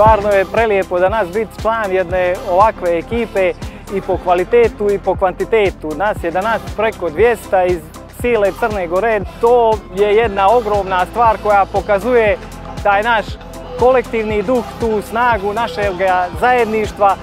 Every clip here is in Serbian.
stvarno je prelijepo da nas biti član jedne ovakve ekipe i po kvalitetu i po kvantitetu. Nas je danas preko 200 iz cijele Crne Gore. To je jedna ogromna stvar koja pokazuje taj naš kolektivni duh, tu snagu našeg zajedništva.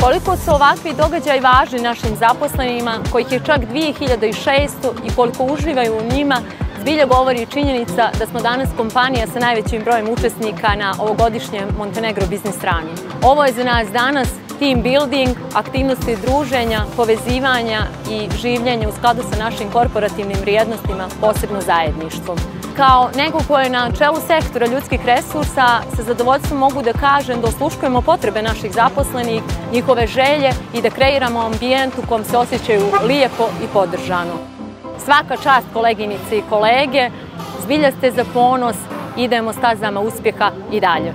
Koliko su ovakvi događaji važni našim zaposlenima, kojih je čak 2600 i koliko uživaju u njima, zbilja govori činjenica da smo danas kompanija sa najvećim brojem učesnika na ovogodišnjem Montenegro Biznis Rallyju. Ovo je za nas danas team building, aktivnosti druženja, povezivanja i življenja u skladu sa našim korporativnim vrijednostima, posebno zajedništvom. Kao neko ko je na čelu sektora ljudskih resursa, sa zadovoljstvom mogu da kažem da osluškujemo potrebe naših zaposlenih, njihove želje i da kreiramo ambijent u kom se osjećaju lijepo i podržano. Svaka čast koleginice i kolege, zbilja ste za ponos, idemo stazama uspjeha i dalje.